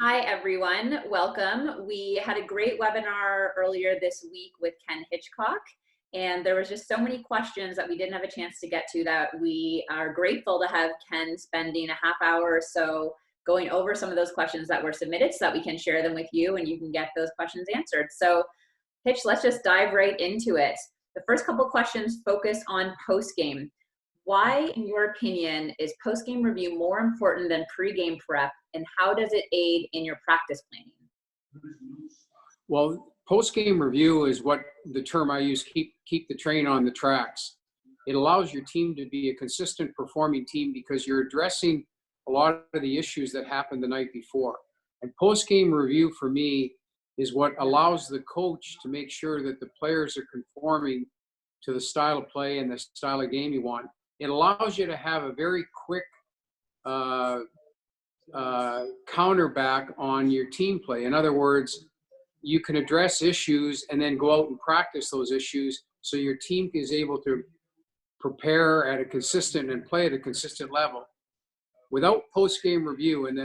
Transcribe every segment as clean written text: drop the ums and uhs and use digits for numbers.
Hi, everyone. Welcome. We had a great webinar earlier this week with Ken Hitchcock, and there was just so many questions that we didn't have a chance to get to that we are grateful to have Ken spending a half hour or so going over some of those questions that were submitted so that we can share them with you and you can get those questions answered. So Hitch, let's just dive right into it. The first couple questions focus on post-game. Why, in your opinion, is post-game review more important than pre-game prep, and how does it aid in your practice planning? Well, post-game review is what the term I use, keep the train on the tracks. It allows your team to be a consistent performing team because you're addressing a lot of the issues that happened the night before. And post-game review for me is what allows the coach to make sure that the players are conforming to the style of play and the style of game you want. It allows you to have a very quick counter back on your team play. In other words, you can address issues and then go out and practice those issues so your team is able to prepare at a consistent and play at a consistent level. Without post-game review and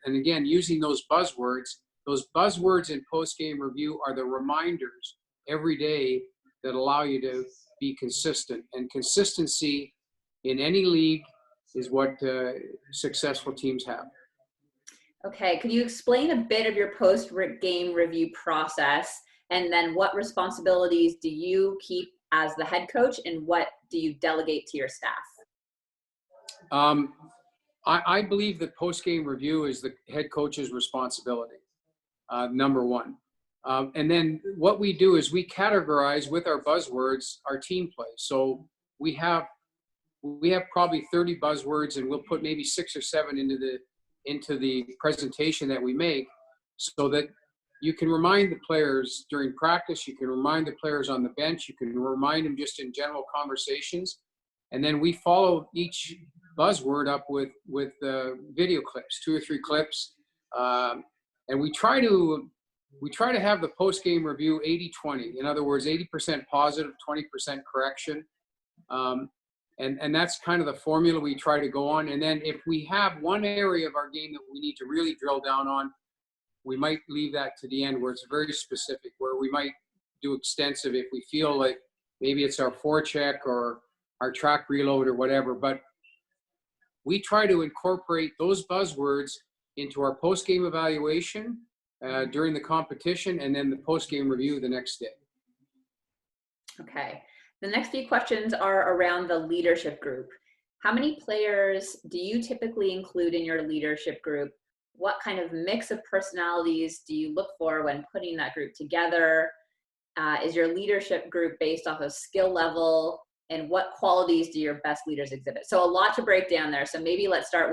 again, using those buzzwords in post-game review are the reminders every day that allow you to be consistent. And consistency in any league is what successful teams have. Okay, could you explain a bit of your post-game review process, and then what responsibilities do you keep as the head coach, and what do you delegate to your staff? I believe that post-game review is the head coach's responsibility, number one. And then what we do is we categorize with our buzzwords our team play. So we have probably 30 buzzwords, and we'll put maybe 6 or 7 into the presentation that we make, so that you can remind the players during practice, you can remind the players on the bench, you can remind them just in general conversations, and then we follow each buzzword up with video clips, 2 or 3 clips, and we try to have the post-game review 80-20. In other words, 80% positive, 20% correction. And that's kind of the formula we try to go on. And then if we have one area of our game that we need to really drill down on, we might leave that to the end where it's very specific, where we might do extensive if we feel like maybe it's our forecheck or our track reload or whatever. But we try to incorporate those buzzwords into our post-game evaluation during the competition, and then the post-game review the next day. Okay. The next few questions are around the leadership group. How many players do you typically include in your leadership group? What kind of mix of personalities do you look for when putting that group together? Is your leadership group based off of skill level? And what qualities do your best leaders exhibit? So a lot to break down there. So maybe let's start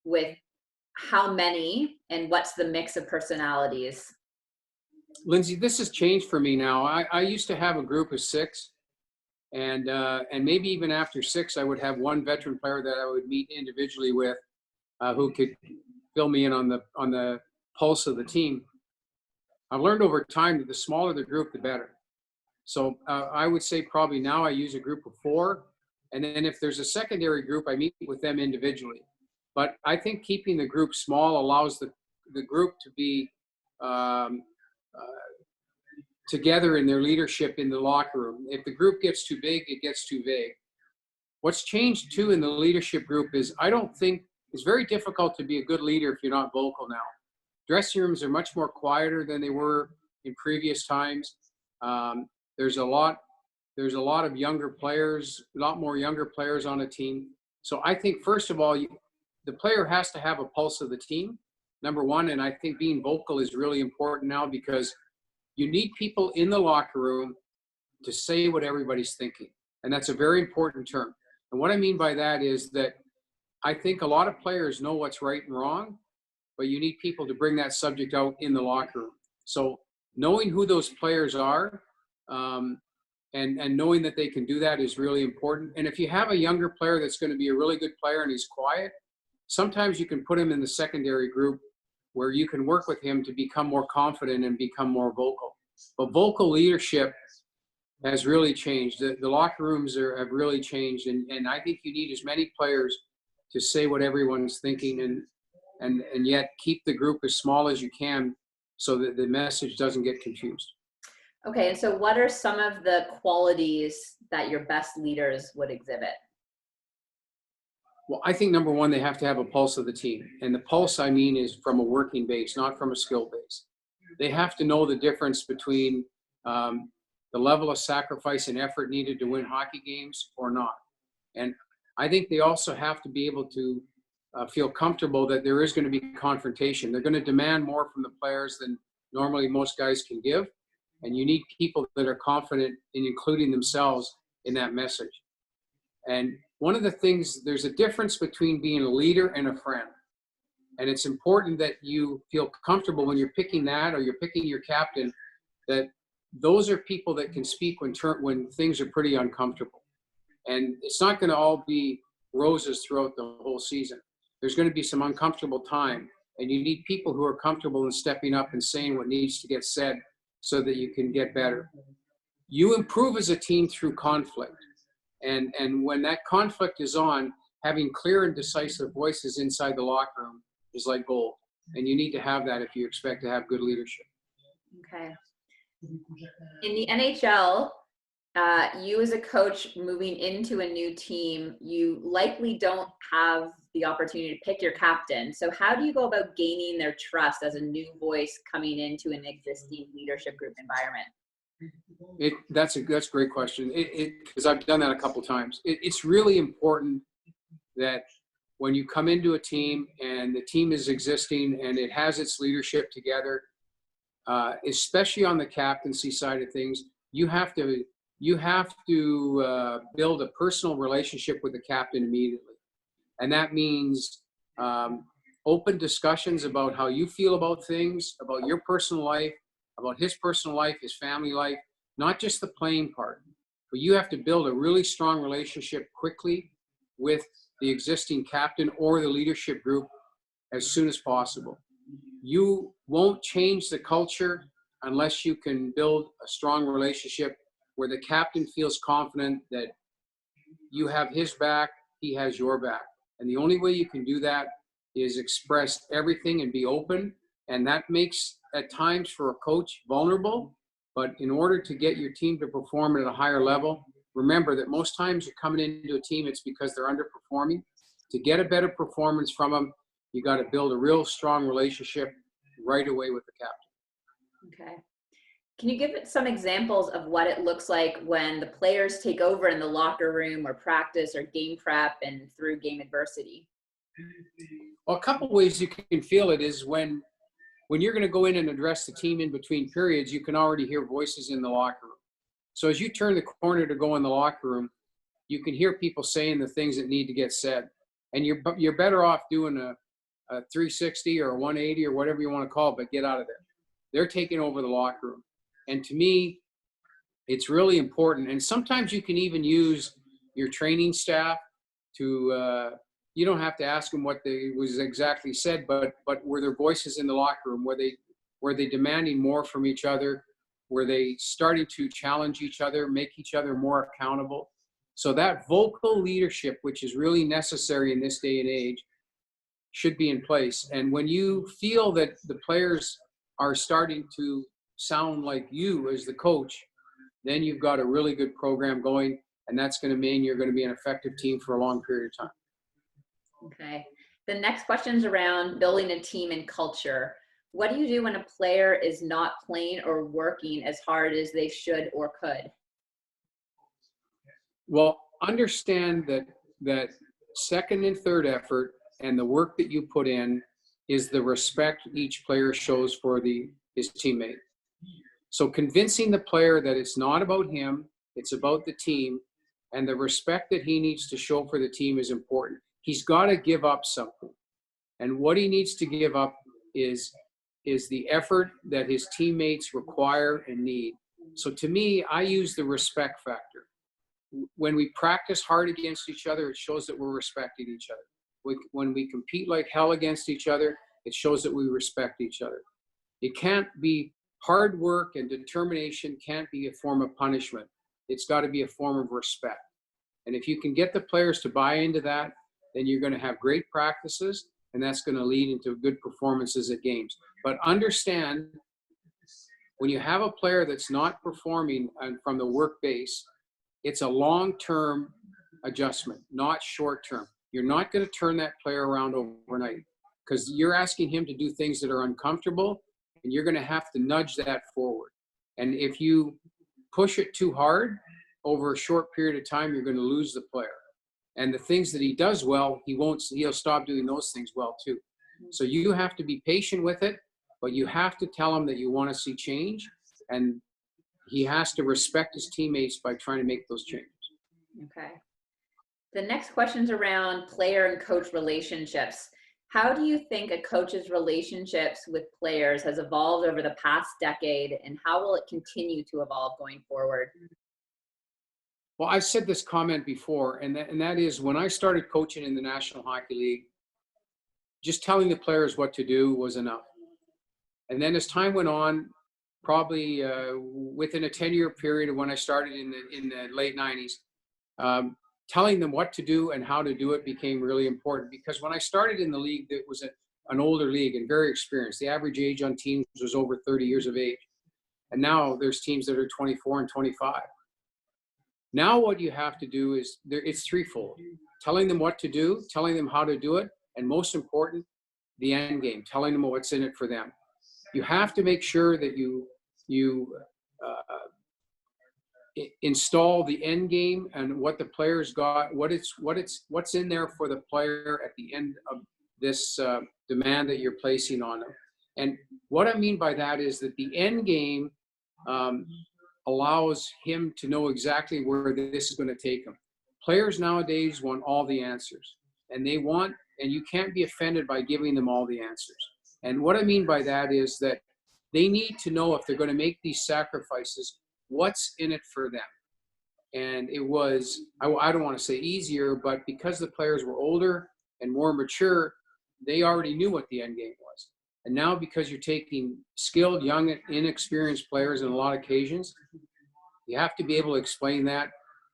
with how many and what's the mix of personalities? Lindsay, this has changed for me now. I used to have a group of 6. And maybe even after 6, I would have one veteran player that I would meet individually with, who could fill me in on the pulse of the team. I've learned over time that the smaller the group, the better. So I would say probably now I use a group of 4, and then if there's a secondary group, I meet with them individually. But I think keeping the group small allows the group to be together in their leadership in the locker room. If the group gets too big, it gets too vague. What's changed too in the leadership group is I don't think it's very difficult to be a good leader if you're not vocal now. Dressing rooms are much more quieter than they were in previous times. There's a lot of younger players, a lot more younger players on a team. So I think first of all, the player has to have a pulse of the team, number one. And I think being vocal is really important now because you need people in the locker room to say what everybody's thinking. And that's a very important term. And what I mean by that is that I think a lot of players know what's right and wrong, but you need people to bring that subject out in the locker room. So knowing who those players are and knowing that they can do that is really important. And if you have a younger player that's going to be a really good player and he's quiet, sometimes you can put him in the secondary group where you can work with him to become more confident and become more vocal. But vocal leadership has really changed. The locker rooms have really changed. And I think you need as many players to say what everyone's thinking. and yet keep the group as small as you can so that the message doesn't get confused. Okay, and so what are some of the qualities that your best leaders would exhibit? Well, I think number one, they have to have a pulse of the team. And the pulse, I mean, is from a working base, not from a skill base. They have to know the difference between the level of sacrifice and effort needed to win hockey games or not. And I think they also have to be able to feel comfortable that there is going to be confrontation. They're going to demand more from the players than normally most guys can give. And you need people that are confident in including themselves in that message. And one of the things, there's a difference between being a leader and a friend. And it's important that you feel comfortable when you're picking that or you're picking your captain, that those are people that can speak when things are pretty uncomfortable. And it's not going to all be roses throughout the whole season. There's going to be some uncomfortable time. And you need people who are comfortable in stepping up and saying what needs to get said so that you can get better. You improve as a team through conflict. And when that conflict is on, having clear and decisive voices inside the locker room is like gold. And you need to have that if you expect to have good leadership. Okay. In the NHL, you as a coach moving into a new team, you likely don't have the opportunity to pick your captain. So how do you go about gaining their trust as a new voice coming into an existing leadership group environment? That's a great question. Because I've done that a couple times. It's really important that when you come into a team and the team is existing and it has its leadership together, especially on the captaincy side of things, you have to build a personal relationship with the captain immediately. And that means open discussions about how you feel about things, about your personal life, about his personal life, his family life, not just the playing part. But you have to build a really strong relationship quickly with the existing captain or the leadership group as soon as possible. You won't change the culture unless you can build a strong relationship where the captain feels confident that you have his back, he has your back. And the only way you can do that is express everything and be open. And that makes, at times, for a coach vulnerable. But in order to get your team to perform at a higher level, remember that most times you're coming into a team, it's because they're underperforming. To get a better performance from them, you got to build a real strong relationship right away with the captain. Okay. Can you give some examples of what it looks like when the players take over in the locker room or practice or game prep and through game adversity? Well, a couple ways you can feel it is when you're going to go in and address the team in between periods, you can already hear voices in the locker room. So as you turn the corner to go in the locker room, you can hear people saying the things that need to get said. And you're better off doing a 360 or a 180 or whatever you want to call it, but get out of there. They're taking over the locker room. And to me, it's really important. And sometimes you can even use your training staff to, you don't have to ask them what was exactly said, but were their voices in the locker room? Were they demanding more from each other? Were they starting to challenge each other, make each other more accountable? So that vocal leadership, which is really necessary in this day and age, should be in place. And when you feel that the players are starting to sound like you as the coach, then you've got a really good program going, and that's going to mean you're going to be an effective team for a long period of time. Okay. The next question is around building a team and culture. What do you do when a player is not playing or working as hard as they should or could? Well, understand that second and third effort and the work that you put in is the respect each player shows for his teammate. So convincing the player that it's not about him, it's about the team, and the respect that he needs to show for the team is important. He's got to give up something. And what he needs to give up is the effort that his teammates require and need. So to me, I use the respect factor. When we practice hard against each other, it shows that we're respecting each other. When we compete like hell against each other, it shows that we respect each other. It can't be hard work, and determination can't be a form of punishment. It's got to be a form of respect. And if you can get the players to buy into that, then you're going to have great practices, and that's going to lead into good performances at games. But understand, when you have a player that's not performing from the work base, it's a long-term adjustment, not short-term. You're not going to turn that player around overnight, because you're asking him to do things that are uncomfortable, and you're going to have to nudge that forward. And if you push it too hard over a short period of time, you're going to lose the player. And the things that he does well, he'll stop doing those things well too. So you have to be patient with it, but you have to tell him that you want to see change, and he has to respect his teammates by trying to make those changes. Okay. The next question's around player and coach relationships. How do you think a coach's relationships with players has evolved over the past decade, and how will it continue to evolve going forward? Well, I've said this comment before, and that is, when I started coaching in the National Hockey League, just telling the players what to do was enough. And then as time went on, probably within a 10-year period of when I started in the late 90s, telling them what to do and how to do it became really important. Because when I started in the league, it was an older league and very experienced. The average age on teams was over 30 years of age. And now there's teams that are 24 and 25. Now what you have to do is, it's threefold. Telling them what to do, telling them how to do it, and most important, the end game, telling them what's in it for them. You have to make sure that you install the end game and what the players got, what's in there for the player at the end of this demand that you're placing on them. And what I mean by that is that the end game allows him to know exactly where this is going to take him. Players nowadays want all the answers, and you can't be offended by giving them all the answers. And what I mean by that is that they need to know, if they're going to make these sacrifices, what's in it for them. And it was, I don't want to say easier, but because the players were older and more mature, they already knew what the end game was. And now, because you're taking skilled, young, inexperienced players on a lot of occasions, you have to be able to explain that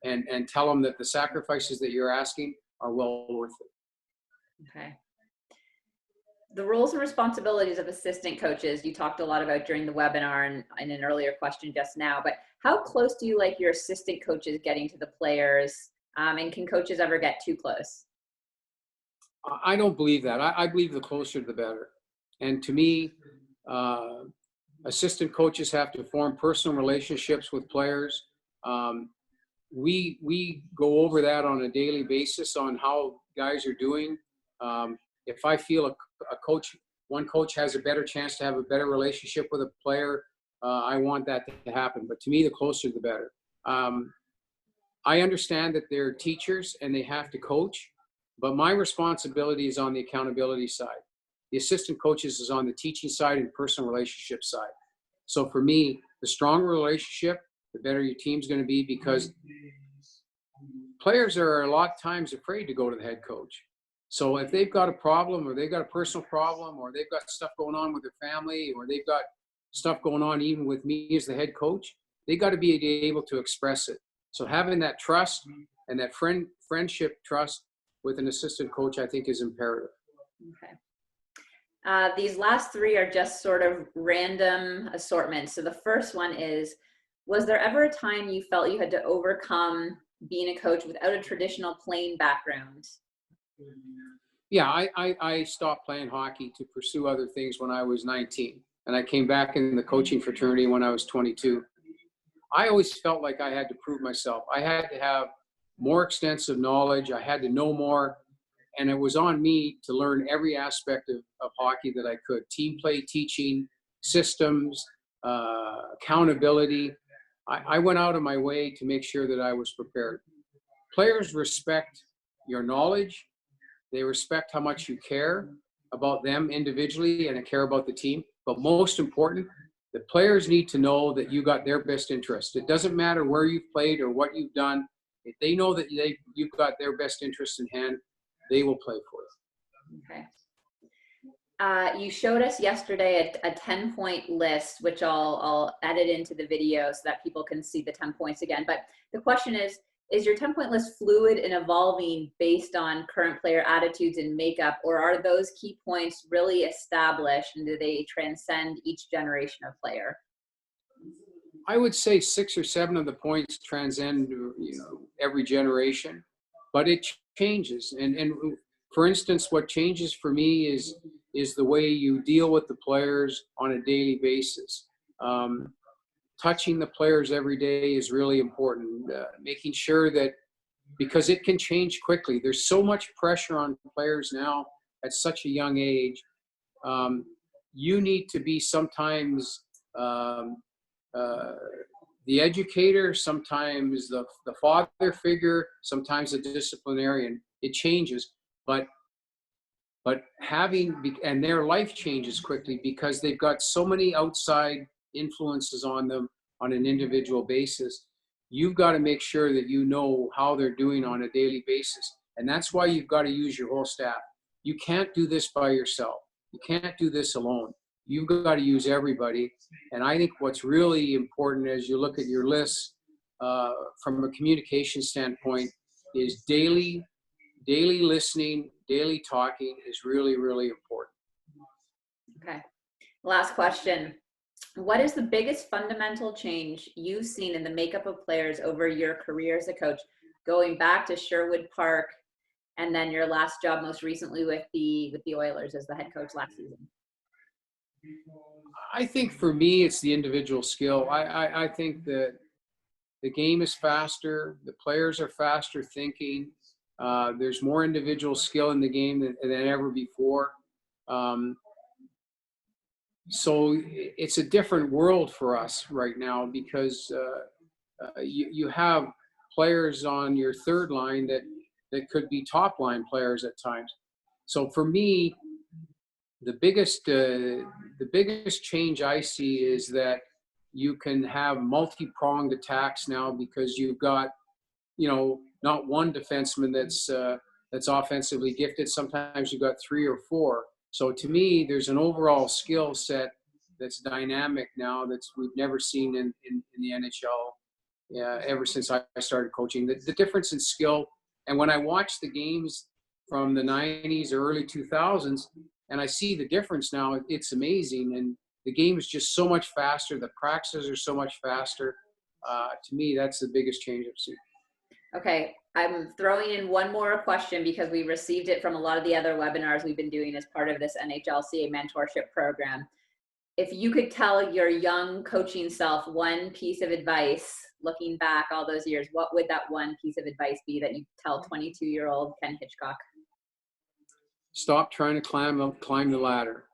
and tell them that the sacrifices that you're asking are well worth it. Okay. The roles and responsibilities of assistant coaches, you talked a lot about during the webinar and in an earlier question just now, but how close do you like your assistant coaches getting to the players? And can coaches ever get too close? I don't believe that. I believe the closer the better. And to me, assistant coaches have to form personal relationships with players. We go over that on a daily basis on how guys are doing. If I feel one coach has a better chance to have a better relationship with a player, I want that to happen. But to me, the closer the better. I understand that they're teachers and they have to coach, but my responsibility is on the accountability side. The assistant coaches is on the teaching side and personal relationship side. So for me, the stronger relationship, the better your team's going to be, because players are a lot of times afraid to go to the head coach. So if they've got a problem, or they've got a personal problem, or they've got stuff going on with their family, or they've got stuff going on even with me as the head coach, they got to be able to express it. So having that trust and that friendship trust with an assistant coach, I think, is imperative. Okay. These last three are just sort of random assortments. So the first one is, was there ever a time you felt you had to overcome being a coach without a traditional playing background? Yeah, I stopped playing hockey to pursue other things when I was 19. And I came back in the coaching fraternity when I was 22. I always felt like I had to prove myself. I had to have more extensive knowledge. I had to know more. And it was on me to learn every aspect of hockey that I could. Team play, teaching, systems, accountability. I went out of my way to make sure that I was prepared. Players respect your knowledge. They respect how much you care about them individually and care about the team. But most important, the players need to know that you got their best interest. It doesn't matter where you've played or what you've done. If they know that you've got their best interest in hand, they will play for you. Okay. You showed us yesterday a 10-point list, which I'll edit into the video so that people can see the 10 points again. But the question is, is your 10-point list fluid and evolving based on current player attitudes and makeup, or are those key points really established and do they transcend each generation of player? I would say 6 or 7 of the points transcend, every generation, but it changes. And for instance, what changes for me is the way you deal with the players on a daily basis. Touching the players every day is really important. Making sure that, because it can change quickly. There's so much pressure on players now at such a young age. You need to be sometimes the educator, sometimes the father figure, sometimes the disciplinarian. It changes, but and their life changes quickly because they've got so many outside influences on them on an individual basis. You've got to make sure that you know how they're doing on a daily basis. And that's why you've got to use your whole staff. You can't do this by yourself. You can't do this alone. You've got to use everybody. And I think what's really important as you look at your list from a communication standpoint is daily listening, daily talking is really, really important. Okay. Last question. What is the biggest fundamental change you've seen in the makeup of players over your career as a coach, going back to Sherwood Park and then your last job most recently with the Oilers as the head coach last season? I think for me, it's the individual skill. I think that the game is faster. The players are faster thinking. There's more individual skill in the game than ever before. So it's a different world for us right now because you have players on your third line that could be top line players at times. So for me, the biggest change I see is that you can have multi-pronged attacks now because you've got, not one defenseman that's offensively gifted. Sometimes you've got 3 or 4. So to me, there's an overall skill set that's dynamic now we've never seen in the NHL ever since I started coaching. The difference in skill, and when I watch the games from the 90s or early 2000s, and I see the difference now, it's amazing. And the game is just so much faster. The practices are so much faster. To me, that's the biggest change I've seen. Okay, I'm throwing in one more question because we received it from a lot of the other webinars we've been doing as part of this NHLCA mentorship program. If you could tell your young coaching self one piece of advice, looking back all those years, what would that one piece of advice be that you tell 22-year-old Ken Hitchcock? Stop trying to climb the ladder.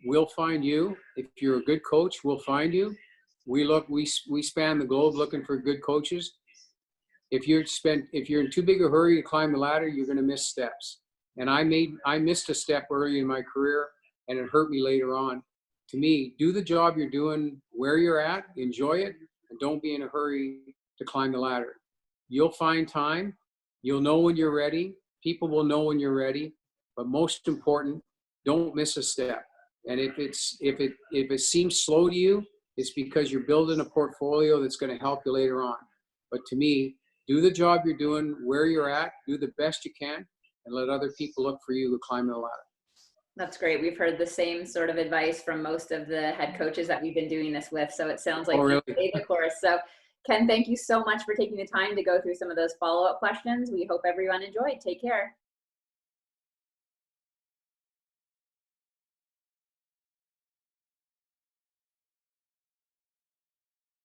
We'll find you. If you're a good coach, we'll find you. We span the globe looking for good coaches. If you're in too big a hurry to climb the ladder, you're going to miss steps. And I missed a step early in my career, and it hurt me later on. To me, do the job you're doing where you're at, enjoy it, and don't be in a hurry to climb the ladder. You'll find time. You'll know when you're ready. People will know when you're ready. But most important, don't miss a step. And if it seems slow to you, it's because you're building a portfolio that's going to help you later on. But to me, do the job you're doing where you're at, do the best you can, and let other people look for you to climb the ladder. That's great. We've heard the same sort of advice from most of the head coaches that we've been doing this with. So it sounds like really? you stayed the course. So Ken, thank you so much for taking the time to go through some of those follow-up questions. We hope everyone enjoyed. Take care.